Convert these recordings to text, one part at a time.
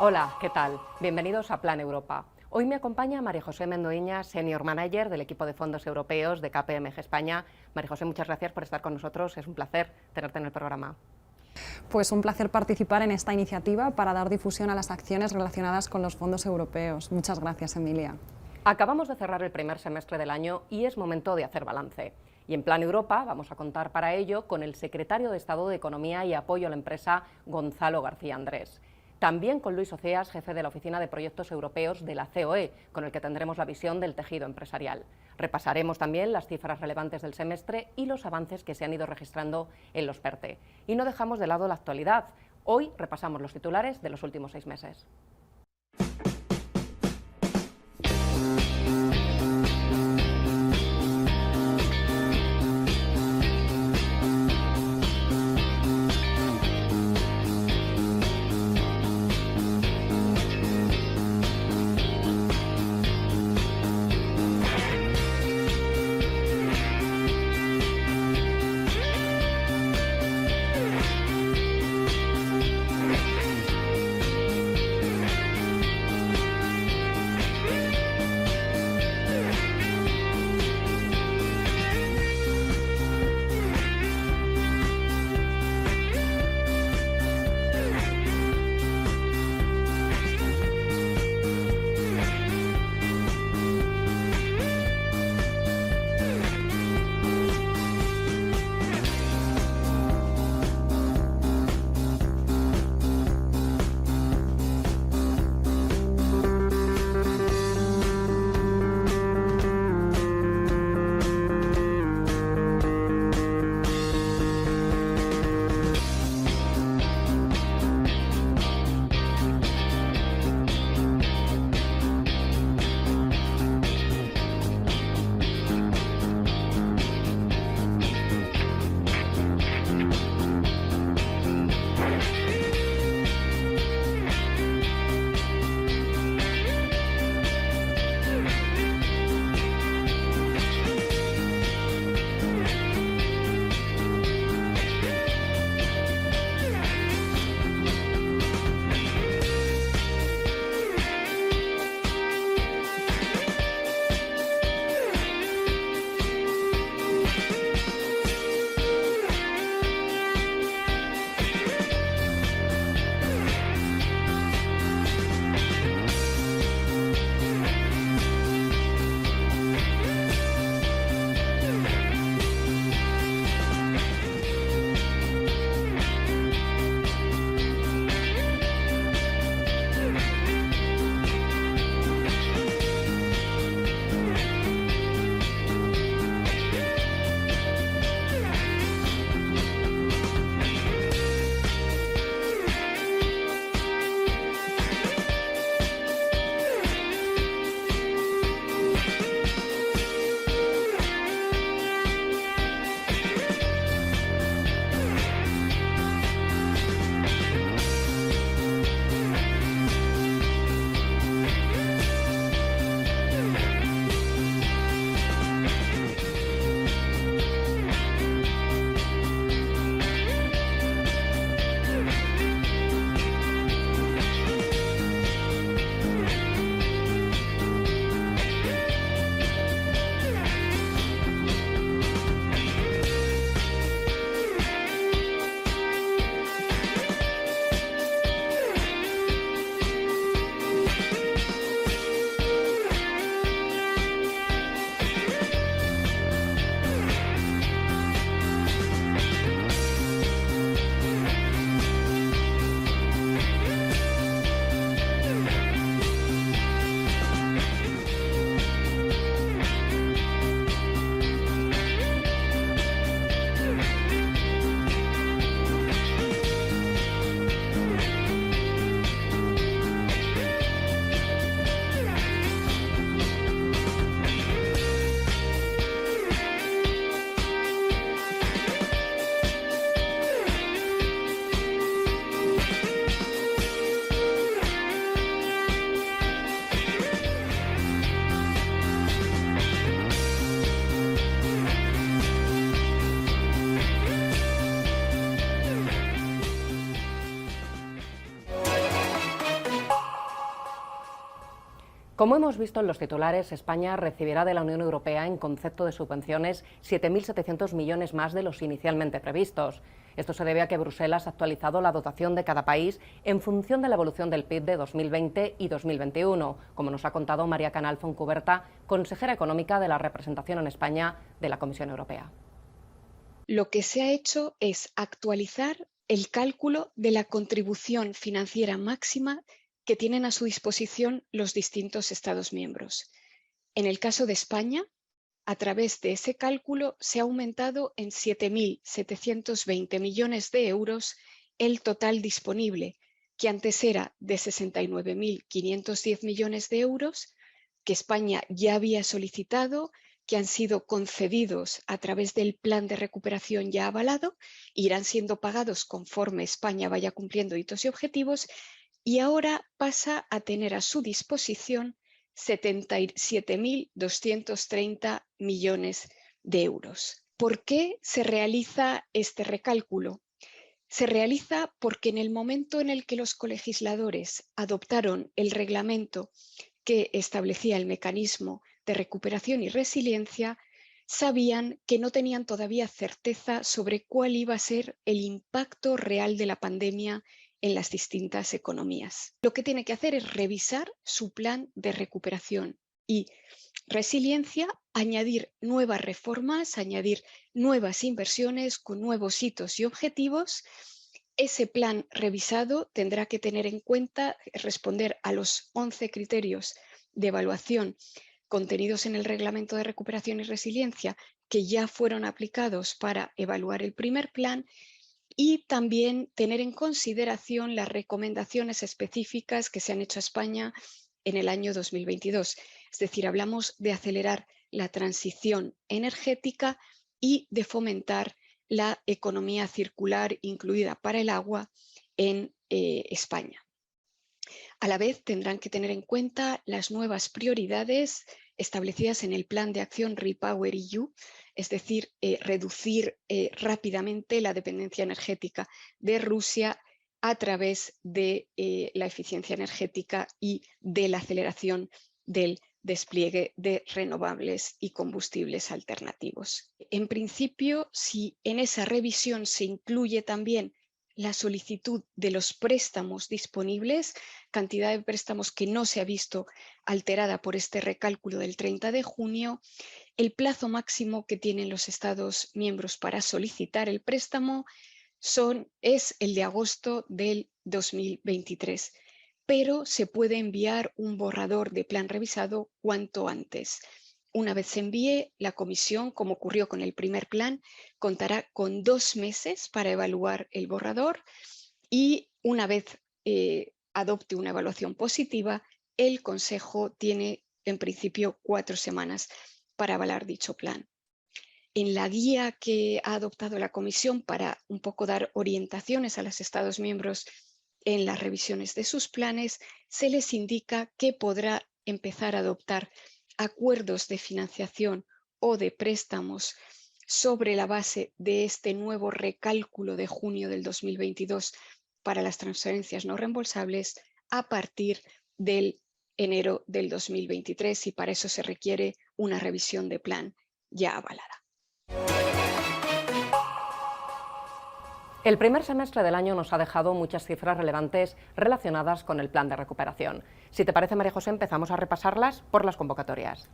Hola, ¿qué tal? Bienvenidos a Plan Europa. Hoy me acompaña María José Mendoeña, Senior Manager del equipo de fondos europeos de KPMG España. María José, muchas gracias por estar con nosotros. Es un placer tenerte en el programa. Pues un placer participar en esta iniciativa para dar difusión a las acciones relacionadas con los fondos europeos. Muchas gracias, Emilia. Acabamos de cerrar el primer semestre del año y es momento de hacer balance. Y en Plan Europa vamos a contar para ello con el secretario de Estado de Economía y Apoyo a la Empresa, Gonzalo García Andrés. También con Luis Océas, jefe de la Oficina de Proyectos Europeos de la COE, con el que tendremos la visión del tejido empresarial. Repasaremos también las cifras relevantes del semestre y los avances que se han ido registrando en los PERTE. Y no dejamos de lado la actualidad. Hoy repasamos los titulares de los últimos 6 meses. Como hemos visto en los titulares, España recibirá de la Unión Europea en concepto de subvenciones 7.700 millones más de los inicialmente previstos. Esto se debe a que Bruselas ha actualizado la dotación de cada país en función de la evolución del PIB de 2020 y 2021, como nos ha contado María Canal Foncuberta, consejera económica de la representación en España de la Comisión Europea. Lo que se ha hecho es actualizar el cálculo de la contribución financiera máxima que tienen a su disposición los distintos Estados miembros. En el caso de España, a través de ese cálculo se ha aumentado en 7.720 millones de euros el total disponible, que antes era de 69.510 millones de euros, que España ya había solicitado, que han sido concedidos a través del plan de recuperación ya avalado, irán siendo pagados conforme España vaya cumpliendo hitos y objetivos, y ahora pasa a tener a su disposición 77.230 millones de euros. ¿Por qué se realiza este recálculo? Se realiza porque en el momento en el que los colegisladores adoptaron el reglamento que establecía el mecanismo de recuperación y resiliencia, sabían que no tenían todavía certeza sobre cuál iba a ser el impacto real de la pandemia en las distintas economías. Lo que tiene que hacer es revisar su plan de recuperación y resiliencia, añadir nuevas reformas, añadir nuevas inversiones con nuevos hitos y objetivos. Ese plan revisado tendrá que tener en cuenta responder a los 11 criterios de evaluación contenidos en el Reglamento de Recuperación y Resiliencia que ya fueron aplicados para evaluar el primer plan, y también tener en consideración las recomendaciones específicas que se han hecho a España en el año 2022. Es decir, hablamos de acelerar la transición energética y de fomentar la economía circular, incluida para el agua, en España. A la vez tendrán que tener en cuenta las nuevas prioridades establecidas en el Plan de Acción REPowerEU, es decir, reducir rápidamente la dependencia energética de Rusia a través de la eficiencia energética y de la aceleración del despliegue de renovables y combustibles alternativos. En principio, si en esa revisión se incluye también la solicitud de los préstamos disponibles, cantidad de préstamos que no se ha visto alterada por este recálculo del 30 de junio, el plazo máximo que tienen los Estados miembros para solicitar el préstamo es el de agosto del 2023, pero se puede enviar un borrador de plan revisado cuanto antes. Una vez se envíe, la Comisión, como ocurrió con el primer plan, contará con 2 meses para evaluar el borrador y una vez adopte una evaluación positiva, el Consejo tiene en principio 4 semanas para avalar dicho plan. En la guía que ha adoptado la Comisión para un poco dar orientaciones a los Estados miembros en las revisiones de sus planes, se les indica que podrá empezar a adoptar acuerdos de financiación o de préstamos sobre la base de este nuevo recálculo de junio del 2022 para las transferencias no reembolsables a partir del enero del 2023, y para eso se requiere una revisión de plan ya avalada. El primer semestre del año nos ha dejado muchas cifras relevantes relacionadas con el plan de recuperación. Si te parece, María José, empezamos a repasarlas por las convocatorias.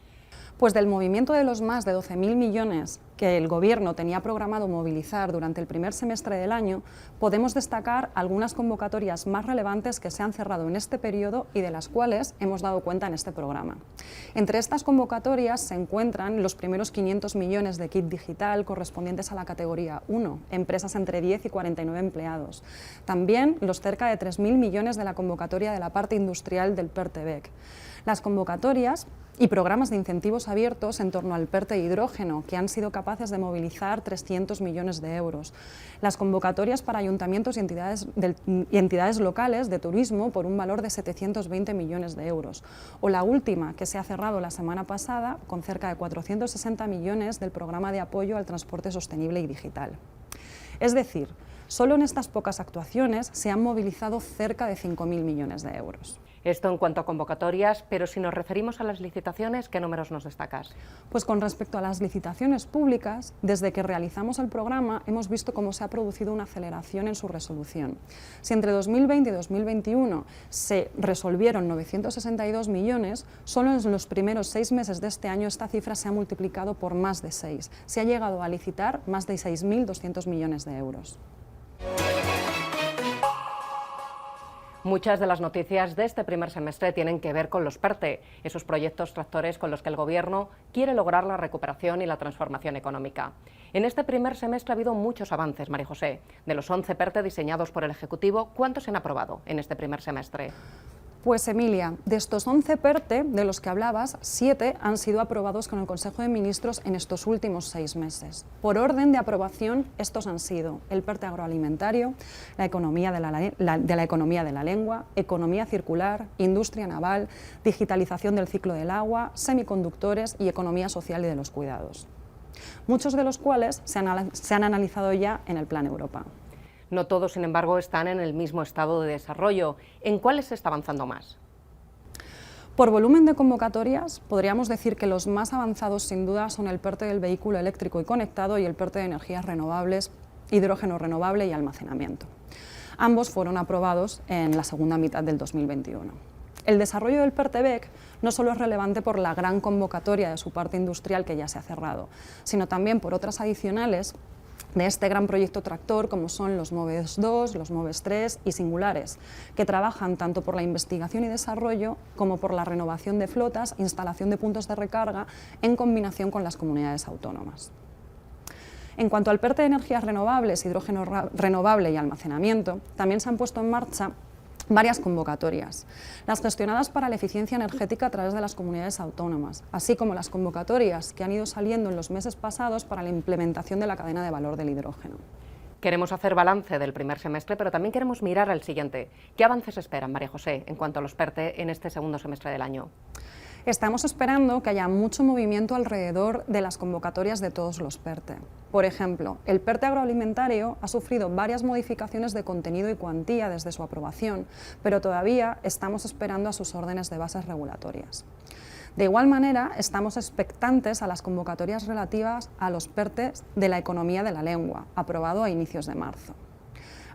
Pues del movimiento de los más de 12.000 millones que el Gobierno tenía programado movilizar durante el primer semestre del año, podemos destacar algunas convocatorias más relevantes que se han cerrado en este periodo y de las cuales hemos dado cuenta en este programa. Entre estas convocatorias se encuentran los primeros 500 millones de kit digital correspondientes a la categoría 1, empresas entre 10 y 49 empleados. También los cerca de 3.000 millones de la convocatoria de la parte industrial del PERTE-BEC. Las convocatorias y programas de incentivos abiertos en torno al PERTE hidrógeno, que han sido capaces de movilizar 300 millones de euros. Las convocatorias para ayuntamientos y entidades locales de turismo por un valor de 720 millones de euros. O la última, que se ha cerrado la semana pasada, con cerca de 460 millones del programa de apoyo al transporte sostenible y digital. Es decir, solo en estas pocas actuaciones se han movilizado cerca de 5.000 millones de euros. Esto en cuanto a convocatorias, pero si nos referimos a las licitaciones, ¿qué números nos destacas? Pues con respecto a las licitaciones públicas, desde que realizamos el programa hemos visto cómo se ha producido una aceleración en su resolución. Si entre 2020 y 2021 se resolvieron 962 millones, solo en los primeros 6 meses de este año esta cifra se ha multiplicado por más de 6. Se ha llegado a licitar más de 6.200 millones de euros. Muchas de las noticias de este primer semestre tienen que ver con los PERTE, esos proyectos tractores con los que el Gobierno quiere lograr la recuperación y la transformación económica. En este primer semestre ha habido muchos avances, María José. De los 11 PERTE diseñados por el Ejecutivo, ¿cuántos se han aprobado en este primer semestre? Pues Emilia, de estos 11 PERTE de los que hablabas, 7 han sido aprobados con el Consejo de Ministros en estos últimos 6 meses. Por orden de aprobación, estos han sido el PERTE agroalimentario, la economía de la economía de la lengua, economía circular, industria naval, digitalización del ciclo del agua, semiconductores y economía social y de los cuidados. Muchos de los cuales se han analizado ya en el Plan Europa. No todos, sin embargo, están en el mismo estado de desarrollo. ¿En cuáles se está avanzando más? Por volumen de convocatorias, podríamos decir que los más avanzados sin duda son el PERTE del vehículo eléctrico y conectado y el PERTE de energías renovables, hidrógeno renovable y almacenamiento. Ambos fueron aprobados en la segunda mitad del 2021. El desarrollo del PERTE BEC no solo es relevante por la gran convocatoria de su parte industrial que ya se ha cerrado, sino también por otras adicionales de este gran proyecto tractor como son los MOVES 2, los MOVES 3 y Singulares, que trabajan tanto por la investigación y desarrollo como por la renovación de flotas, instalación de puntos de recarga en combinación con las comunidades autónomas. En cuanto al PERTE de energías renovables, hidrógeno renovable y almacenamiento, también se han puesto en marcha varias convocatorias, las gestionadas para la eficiencia energética a través de las comunidades autónomas, así como las convocatorias que han ido saliendo en los meses pasados para la implementación de la cadena de valor del hidrógeno. Queremos hacer balance del primer semestre, pero también queremos mirar al siguiente. ¿Qué avances esperan, María José, en cuanto a los PERTE en este segundo semestre del año? Estamos esperando que haya mucho movimiento alrededor de las convocatorias de todos los PERTE. Por ejemplo, el PERTE agroalimentario ha sufrido varias modificaciones de contenido y cuantía desde su aprobación, pero todavía estamos esperando a sus órdenes de bases regulatorias. De igual manera, estamos expectantes a las convocatorias relativas a los PERTE de la economía de la lengua, aprobado a inicios de marzo,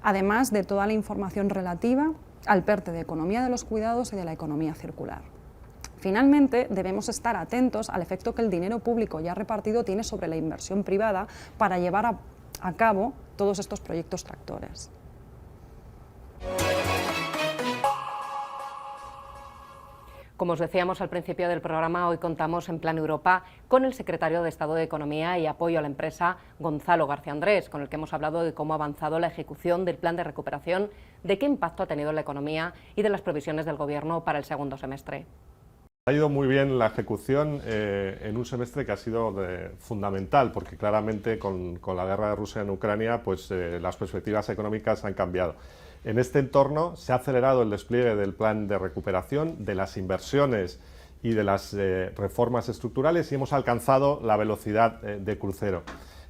además de toda la información relativa al PERTE de economía de los cuidados y de la economía circular. Finalmente, debemos estar atentos al efecto que el dinero público ya repartido tiene sobre la inversión privada para llevar a cabo todos estos proyectos tractores. Como os decíamos al principio del programa, hoy contamos en Plan Europa con el secretario de Estado de Economía y Apoyo a la Empresa, Gonzalo García Andrés, con el que hemos hablado de cómo ha avanzado la ejecución del plan de recuperación, de qué impacto ha tenido en la economía y de las previsiones del Gobierno para el segundo semestre. Ha ido muy bien la ejecución en un semestre que ha sido fundamental, porque claramente con la guerra de Rusia en Ucrania pues, las perspectivas económicas han cambiado. En este entorno se ha acelerado el despliegue del plan de recuperación, de las inversiones y de las reformas estructurales y hemos alcanzado la velocidad de crucero.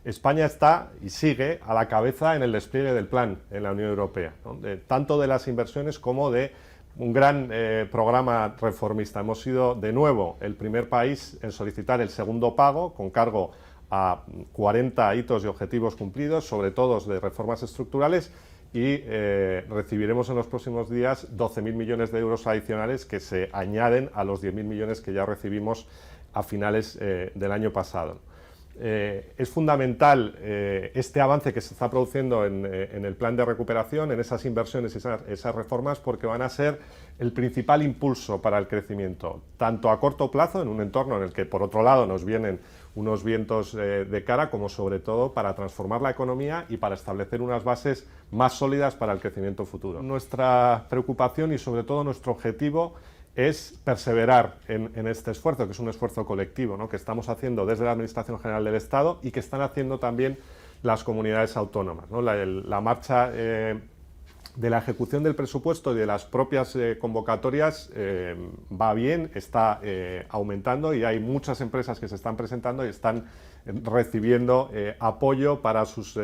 España está y sigue a la cabeza en el despliegue del plan en la Unión Europea, ¿no? Tanto de las inversiones como de un gran programa reformista. Hemos sido de nuevo el primer país en solicitar el segundo pago con cargo a 40 hitos y objetivos cumplidos, sobre todo de reformas estructurales, y recibiremos en los próximos días 12.000 millones de euros adicionales que se añaden a los 10.000 millones que ya recibimos a finales del año pasado. Es fundamental este avance que se está produciendo en el plan de recuperación, en esas inversiones y esas reformas, porque van a ser el principal impulso para el crecimiento, tanto a corto plazo, en un entorno en el que por otro lado nos vienen unos vientos de cara, como sobre todo para transformar la economía y para establecer unas bases más sólidas para el crecimiento futuro. Nuestra preocupación y sobre todo nuestro objetivo es perseverar en este esfuerzo, que es un esfuerzo colectivo, ¿no?, que estamos haciendo desde la Administración General del Estado y que están haciendo también las comunidades autónomas, ¿no? La marcha de la ejecución del presupuesto y de las propias convocatorias va bien, está aumentando y hay muchas empresas que se están presentando y están recibiendo apoyo para sus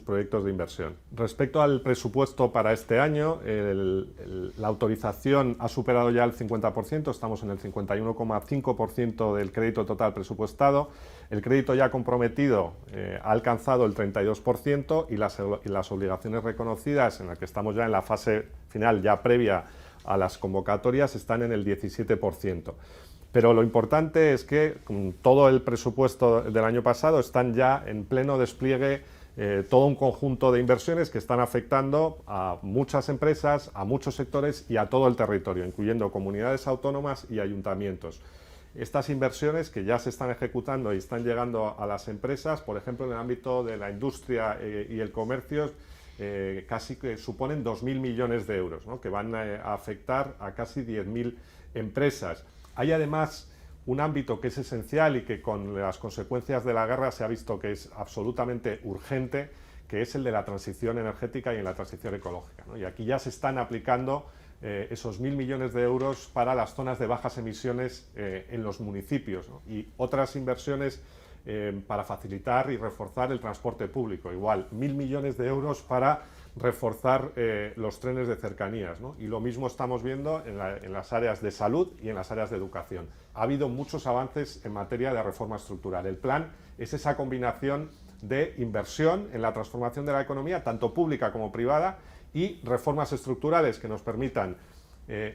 proyectos de inversión. Respecto al presupuesto para este año, la autorización ha superado ya el 50%, estamos en el 51,5% del crédito total presupuestado. El crédito ya comprometido ha alcanzado el 32% y las obligaciones reconocidas, en las que estamos ya en la fase final, ya previa a las convocatorias, están en el 17%. Pero lo importante es que con todo el presupuesto del año pasado están ya en pleno despliegue todo un conjunto de inversiones que están afectando a muchas empresas, a muchos sectores y a todo el territorio, incluyendo comunidades autónomas y ayuntamientos. Estas inversiones que ya se están ejecutando y están llegando a las empresas, por ejemplo, en el ámbito de la industria y el comercio, casi que suponen 2.000 millones de euros, ¿no?, que van a afectar a casi 10.000 empresas. Hay además un ámbito que es esencial y que con las consecuencias de la guerra se ha visto que es absolutamente urgente, que es el de la transición energética y en la transición ecológica, ¿no? Y aquí ya se están aplicando esos 1.000 millones de euros para las zonas de bajas emisiones en los municipios, ¿no?, y otras inversiones para facilitar y reforzar el transporte público. Igual, 1.000 millones de euros para reforzar los trenes de cercanías, ¿no? Y lo mismo estamos viendo en las áreas de salud y en las áreas de educación. Ha habido muchos avances en materia de reforma estructural. El plan es esa combinación de inversión en la transformación de la economía, tanto pública como privada, y reformas estructurales que nos permitan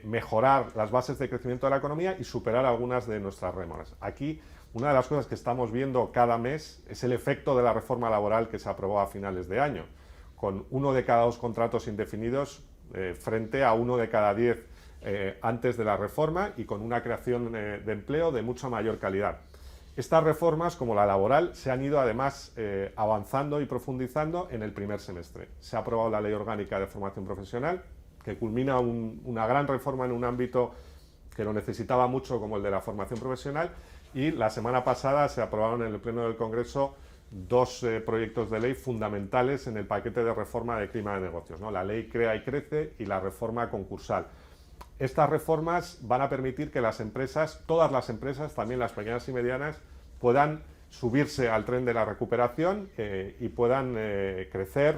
mejorar las bases de crecimiento de la economía y superar algunas de nuestras rémoras. Aquí, una de las cosas que estamos viendo cada mes es el efecto de la reforma laboral que se aprobó a finales de año, con 1 de cada 2 contratos indefinidos frente a 1 de cada 10 antes de la reforma y con una creación de empleo de mucha mayor calidad. Estas reformas, como la laboral, se han ido además avanzando y profundizando en el primer semestre. Se ha aprobado la Ley Orgánica de Formación Profesional, que culmina una gran reforma en un ámbito que lo necesitaba mucho, como el de la formación profesional, y la semana pasada se aprobaron en el Pleno del Congreso 2 proyectos de ley fundamentales en el paquete de reforma de clima de negocios, ¿no?, la Ley Crea y Crece y la reforma concursal. Estas reformas van a permitir que las empresas, todas las empresas, también las pequeñas y medianas, puedan subirse al tren de la recuperación y puedan crecer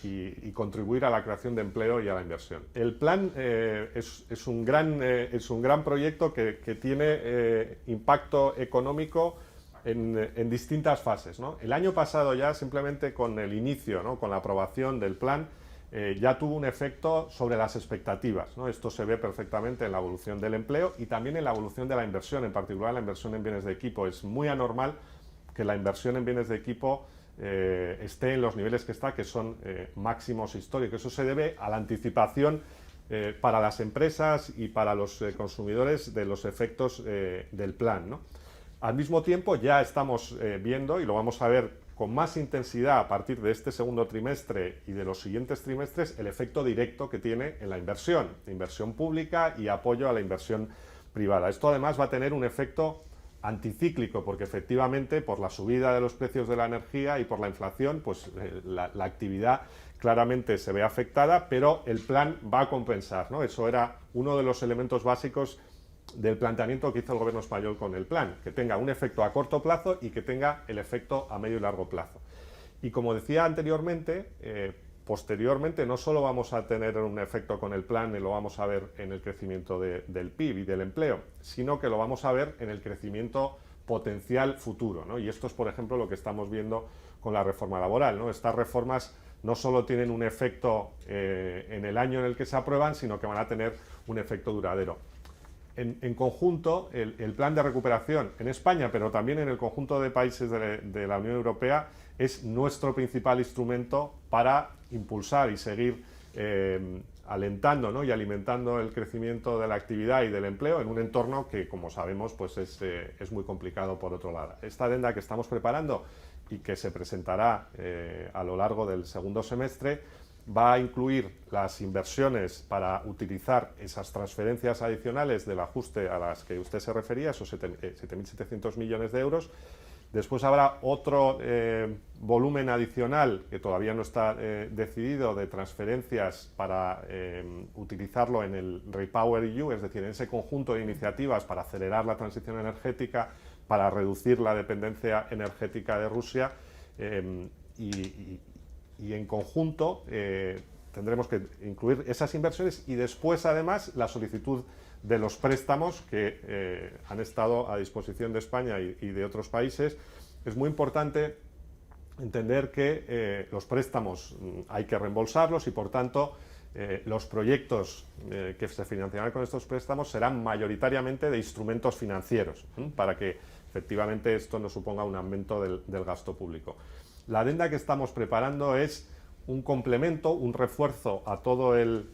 y contribuir a la creación de empleo y a la inversión. El plan es un gran proyecto que tiene impacto económico en distintas fases, ¿no? El año pasado ya, simplemente con el inicio, ¿no?, con la aprobación del plan, ya tuvo un efecto sobre las expectativas, ¿no? Esto se ve perfectamente en la evolución del empleo y también en la evolución de la inversión, en particular la inversión en bienes de equipo. Es muy anormal que la inversión en bienes de equipo esté en los niveles que está, que son máximos históricos. Eso se debe a la anticipación para las empresas y para los consumidores de los efectos del plan, ¿no? Al mismo tiempo ya estamos viendo, y lo vamos a ver con más intensidad a partir de este segundo trimestre y de los siguientes trimestres, el efecto directo que tiene en la inversión pública y apoyo a la inversión privada. Esto además va a tener un efecto anticíclico, porque efectivamente por la subida de los precios de la energía y por la inflación, pues la actividad claramente se ve afectada, pero el plan va a compensar, ¿no? Eso era uno de los elementos básicos del planteamiento que hizo el gobierno español con el plan, que tenga un efecto a corto plazo y que tenga el efecto a medio y largo plazo. Y como decía anteriormente, posteriormente no solo vamos a tener un efecto con el plan y lo vamos a ver en el crecimiento del PIB y del empleo, sino que lo vamos a ver en el crecimiento potencial futuro, ¿no? Y esto es, por ejemplo, lo que estamos viendo con la reforma laboral, ¿no? Estas reformas no solo tienen un efecto en el año en el que se aprueban, sino que van a tener un efecto duradero. En conjunto, el plan de recuperación en España, pero también en el conjunto de países de la Unión Europea, es nuestro principal instrumento para impulsar y seguir alentando, ¿no?, y alimentando el crecimiento de la actividad y del empleo en un entorno que, como sabemos, pues es muy complicado por otro lado. Esta adenda que estamos preparando y que se presentará a lo largo del segundo semestre va a incluir las inversiones para utilizar esas transferencias adicionales del ajuste a las que usted se refería, esos 7.700 millones de euros, Después habrá otro volumen adicional, que todavía no está decidido, de transferencias para utilizarlo en el REPowerEU, es decir, en ese conjunto de iniciativas para acelerar la transición energética, para reducir la dependencia energética de Rusia, y en conjunto tendremos que incluir esas inversiones y después, además, la solicitud de los préstamos que han estado a disposición de España y de otros países. Es muy importante entender que los préstamos hay que reembolsarlos y, por tanto, los proyectos que se financiarán con estos préstamos serán mayoritariamente de instrumentos financieros, para que efectivamente esto no suponga un aumento del gasto público. La adenda que estamos preparando es un complemento, un refuerzo a todo el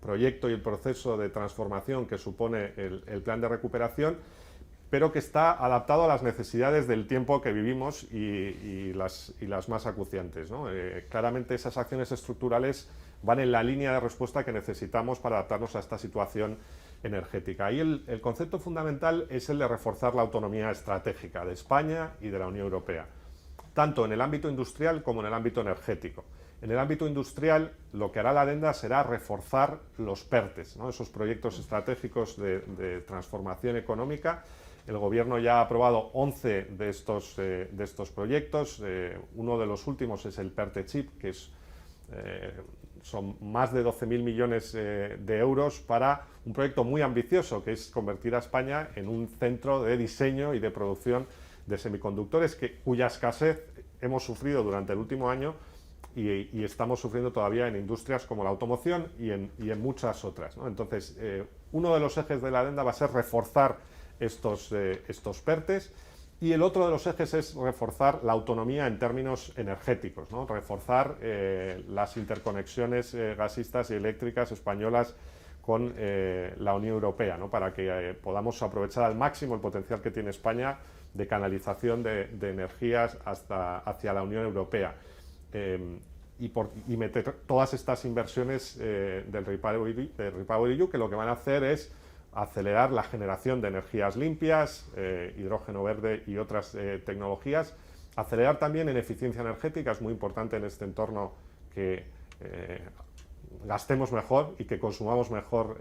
proyecto y el proceso de transformación que supone el plan de recuperación, pero que está adaptado a las necesidades del tiempo que vivimos y las más acuciantes, ¿no? Claramente esas acciones estructurales van en la línea de respuesta que necesitamos para adaptarnos a esta situación energética. Y el concepto fundamental es el de reforzar la autonomía estratégica de España y de la Unión Europea, tanto en el ámbito industrial como en el ámbito energético. En el ámbito industrial, lo que hará la adenda será reforzar los PERTEs, ¿no? Esos proyectos estratégicos de transformación económica. El Gobierno ya ha aprobado 11 de estos proyectos. Uno de los últimos es el PERTE Chip, que son más de 12.000 millones de euros para un proyecto muy ambicioso, que es convertir a España en un centro de diseño y de producción de semiconductores, cuya escasez hemos sufrido durante el último año y estamos sufriendo todavía en industrias como la automoción y en muchas otras, ¿no? Entonces, uno de los ejes de la adenda va a ser reforzar estos PERTEs, y el otro de los ejes es reforzar la autonomía en términos energéticos, ¿no? Reforzar las interconexiones gasistas y eléctricas españolas con la Unión Europea, ¿no? Para que podamos aprovechar al máximo el potencial que tiene España de canalización de energías hacia la Unión Europea. Y meter todas estas inversiones del REPowerEU, que lo que van a hacer es acelerar la generación de energías limpias, hidrógeno verde y otras tecnologías, acelerar también en eficiencia energética. Es muy importante en este entorno que gastemos mejor y que consumamos mejor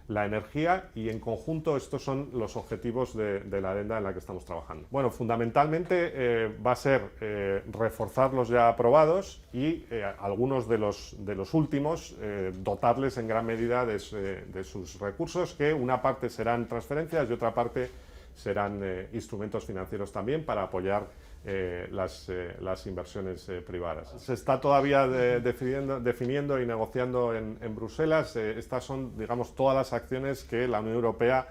la energía, y en conjunto estos son los objetivos de la adenda en la que estamos trabajando. Bueno, fundamentalmente va a ser reforzar los ya aprobados y algunos de los últimos dotarles en gran medida de sus recursos, que una parte serán transferencias y otra parte serán instrumentos financieros también para apoyar las inversiones privadas. Se está todavía definiendo y negociando en Bruselas. Estas son, digamos, todas las acciones que la Unión Europea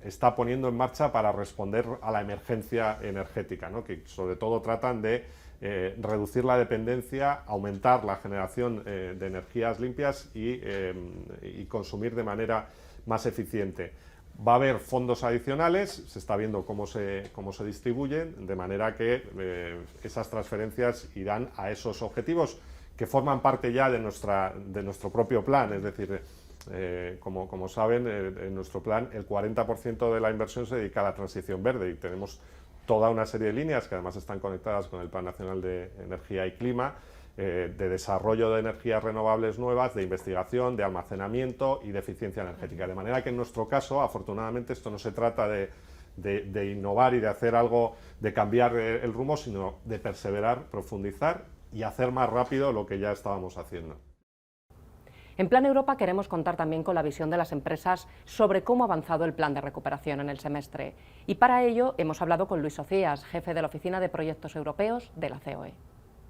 está poniendo en marcha para responder a la emergencia energética, ¿no? Que sobre todo tratan de reducir la dependencia, aumentar la generación de energías limpias y consumir de manera más eficiente. Va a haber fondos adicionales, se está viendo cómo se distribuyen, de manera que esas transferencias irán a esos objetivos que forman parte ya de nuestro propio plan. Es decir, como saben, en nuestro plan el 40% de la inversión se dedica a la transición verde, y tenemos toda una serie de líneas que además están conectadas con el Plan Nacional de Energía y Clima, de desarrollo de energías renovables nuevas, de investigación, de almacenamiento y de eficiencia energética. De manera que en nuestro caso, afortunadamente, esto no se trata de innovar y de hacer algo, de cambiar el rumbo, sino de perseverar, profundizar y hacer más rápido lo que ya estábamos haciendo. En Plan Europa queremos contar también con la visión de las empresas sobre cómo ha avanzado el plan de recuperación en el semestre. Y para ello hemos hablado con Luis Socias, jefe de la Oficina de Proyectos Europeos de la COE.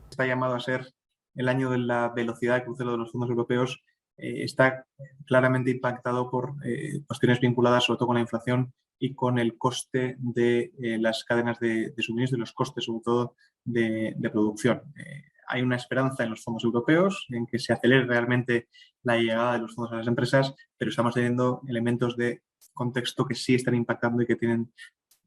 Está llamado a ser el año de la velocidad de crucero de los fondos europeos. Está claramente impactado por cuestiones vinculadas sobre todo con la inflación y con el coste de las cadenas de suministro y los costes sobre todo de producción. Hay una esperanza en los fondos europeos en que se acelere realmente la llegada de los fondos a las empresas, pero estamos teniendo elementos de contexto que sí están impactando y que tienen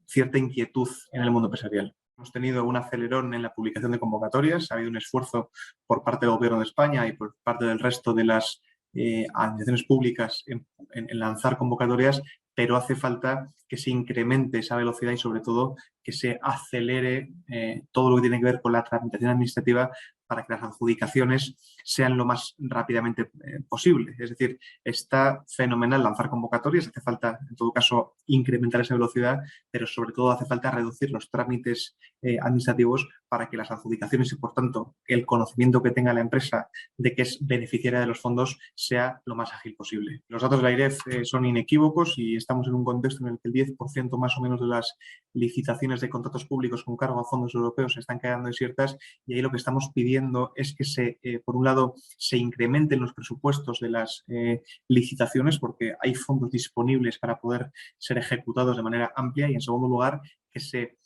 cierta inquietud en el mundo empresarial. Hemos tenido un acelerón en la publicación de convocatorias, ha habido un esfuerzo por parte del Gobierno de España y por parte del resto de las administraciones públicas en lanzar convocatorias, pero hace falta que se incremente esa velocidad y sobre todo que se acelere todo lo que tiene que ver con la tramitación administrativa para que las adjudicaciones sean lo más rápidamente posible. Es decir, está fenomenal lanzar convocatorias, hace falta, en todo caso, incrementar esa velocidad, pero sobre todo hace falta reducir los trámites administrativos para que las adjudicaciones y, por tanto, el conocimiento que tenga la empresa de que es beneficiaria de los fondos sea lo más ágil posible. Los datos de la AIREF son inequívocos y estamos en un contexto en el que el 10% más o menos de las licitaciones de contratos públicos con cargo a fondos europeos se están quedando desiertas, y ahí lo que estamos pidiendo es que por un lado, se incrementen los presupuestos de las licitaciones, porque hay fondos disponibles para poder ser ejecutados de manera amplia, y en segundo lugar, que se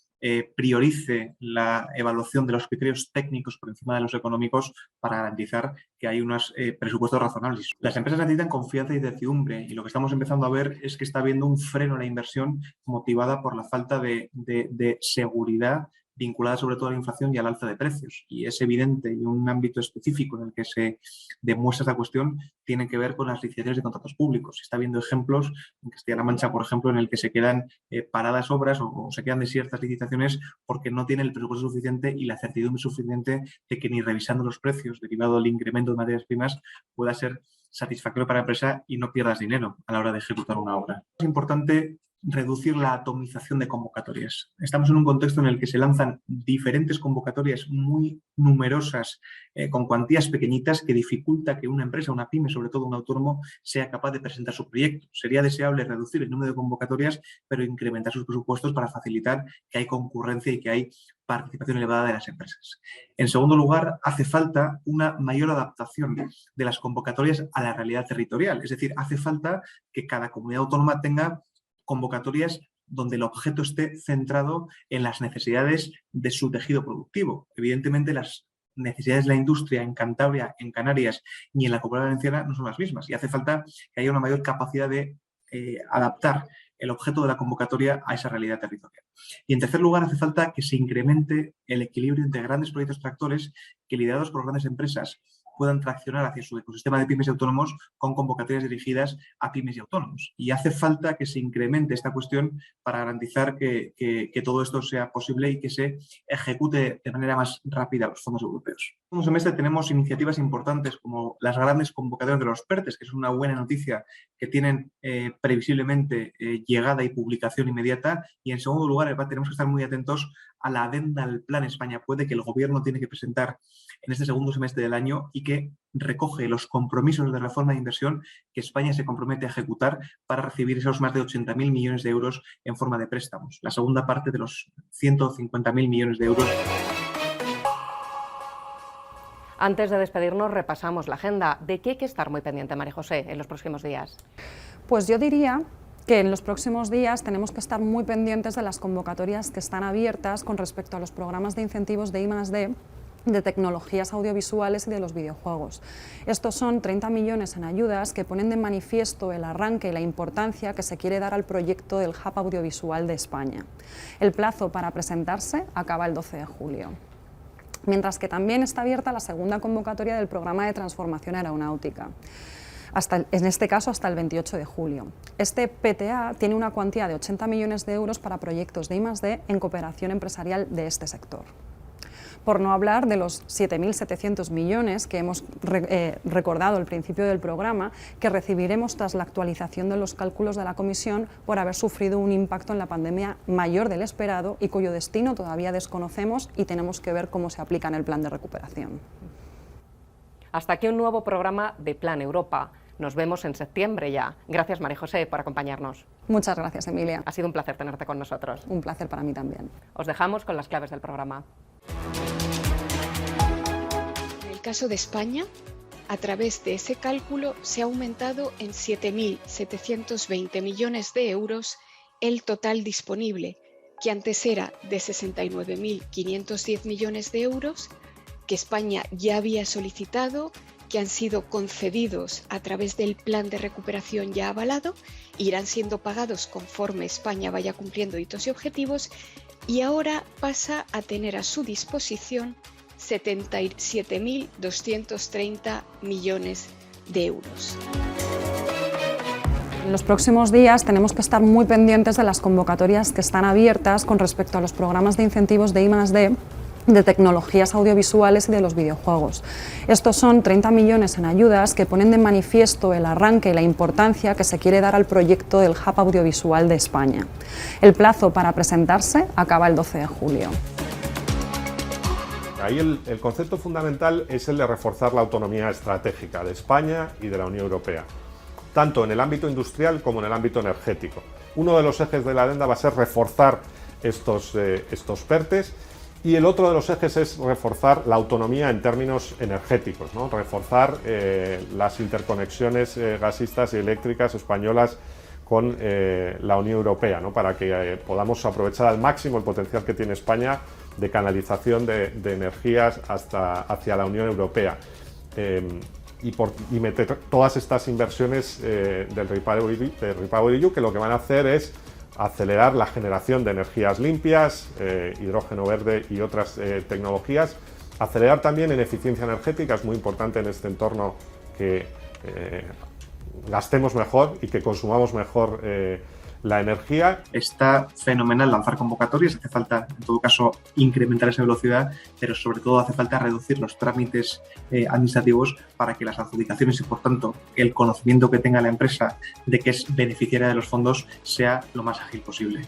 priorice la evaluación de los criterios técnicos por encima de los económicos para garantizar que hay unos presupuestos razonables. Las empresas necesitan confianza y certidumbre, y lo que estamos empezando a ver es que está habiendo un freno en la inversión motivada por la falta de seguridad vinculada sobre todo a la inflación y al alza de precios. Y es evidente, y un ámbito específico en el que se demuestra esta cuestión tiene que ver con las licitaciones de contratos públicos. Se está viendo ejemplos en Castilla-La Mancha, por ejemplo, en el que se quedan paradas obras o se quedan desiertas licitaciones porque no tienen el presupuesto suficiente y la certidumbre suficiente de que ni revisando los precios derivado del incremento de materias primas pueda ser satisfactorio para la empresa y no pierdas dinero a la hora de ejecutar una obra. Es importante reducir la atomización de convocatorias. Estamos en un contexto en el que se lanzan diferentes convocatorias muy numerosas con cuantías pequeñitas que dificulta que una empresa, una pyme, sobre todo un autónomo, sea capaz de presentar su proyecto. Sería deseable reducir el número de convocatorias, pero incrementar sus presupuestos para facilitar que hay concurrencia y que hay participación elevada de las empresas. En segundo lugar, hace falta una mayor adaptación de las convocatorias a la realidad territorial. Es decir, hace falta que cada comunidad autónoma tenga convocatorias donde el objeto esté centrado en las necesidades de su tejido productivo. Evidentemente, las necesidades de la industria en Cantabria, en Canarias y en la Comunidad Valenciana no son las mismas, y hace falta que haya una mayor capacidad de adaptar el objeto de la convocatoria a esa realidad territorial. Y en tercer lugar, hace falta que se incremente el equilibrio entre grandes proyectos tractores que, liderados por grandes empresas, puedan traccionar hacia su ecosistema de pymes y autónomos con convocatorias dirigidas a pymes y autónomos. Y hace falta que se incremente esta cuestión para garantizar que todo esto sea posible y que se ejecute de manera más rápida los fondos europeos. En un semestre tenemos iniciativas importantes como las grandes convocatorias de los PERTEs, que es una buena noticia, que tienen previsiblemente llegada y publicación inmediata. Y en segundo lugar, tenemos que estar muy atentos a la adenda del Plan España Puede, que el Gobierno tiene que presentar en este segundo semestre del año y que recoge los compromisos de reforma de inversión que España se compromete a ejecutar para recibir esos más de 80.000 millones de euros en forma de préstamos, la segunda parte de los 150.000 millones de euros. Antes de despedirnos, repasamos la agenda. ¿De qué hay que estar muy pendiente, María José, en los próximos días? Pues yo diría que en los próximos días tenemos que estar muy pendientes de las convocatorias que están abiertas con respecto a los programas de incentivos de I+D, de tecnologías audiovisuales y de los videojuegos. Estos son 30 millones en ayudas que ponen de manifiesto el arranque y la importancia que se quiere dar al proyecto del Hub Audiovisual de España. El plazo para presentarse acaba el 12 de julio. Mientras que también está abierta la segunda convocatoria del programa de transformación aeronáutica, en este caso hasta el 28 de julio. Este PTA tiene una cuantía de 80 millones de euros para proyectos de I+D en cooperación empresarial de este sector. Por no hablar de los 7.700 millones que hemos recordado al principio del programa, que recibiremos tras la actualización de los cálculos de la Comisión por haber sufrido un impacto en la pandemia mayor del esperado y cuyo destino todavía desconocemos y tenemos que ver cómo se aplica en el plan de recuperación. Hasta aquí un nuevo programa de Plan Europa. Nos vemos en septiembre ya. Gracias, María José, por acompañarnos. Muchas gracias, Emilia. Ha sido un placer tenerte con nosotros. Un placer para mí también. Os dejamos con las claves del programa. En el caso de España, a través de ese cálculo se ha aumentado en 7.720 millones de euros el total disponible, que antes era de 69.510 millones de euros, que España ya había solicitado, que han sido concedidos a través del plan de recuperación ya avalado, irán siendo pagados conforme España vaya cumpliendo hitos y objetivos, y ahora pasa a tener a su disposición 77.230 millones de euros. En los próximos días tenemos que estar muy pendientes de las convocatorias que están abiertas con respecto a los programas de incentivos de I+D, de tecnologías audiovisuales y de los videojuegos. Estos son 30 millones en ayudas que ponen de manifiesto el arranque y la importancia que se quiere dar al proyecto del Hub Audiovisual de España. El plazo para presentarse acaba el 12 de julio. Ahí el concepto fundamental es el de reforzar la autonomía estratégica de España y de la Unión Europea, tanto en el ámbito industrial como en el ámbito energético. Uno de los ejes de la adenda va a ser reforzar estos PERTEs, y el otro de los ejes es reforzar la autonomía en términos energéticos, ¿no? Reforzar las interconexiones gasistas y eléctricas españolas con la Unión Europea, ¿no? Para que podamos aprovechar al máximo el potencial que tiene España de canalización de energías hacia la Unión Europea. Y meter todas estas inversiones del REPowerEU, que lo que van a hacer es acelerar la generación de energías limpias, hidrógeno verde y otras tecnologías, acelerar también en eficiencia energética. Es muy importante en este entorno que gastemos mejor y que consumamos mejor la energía. Está fenomenal lanzar convocatorias, hace falta en todo caso incrementar esa velocidad, pero sobre todo hace falta reducir los trámites administrativos para que las adjudicaciones y por tanto el conocimiento que tenga la empresa de que es beneficiaria de los fondos sea lo más ágil posible.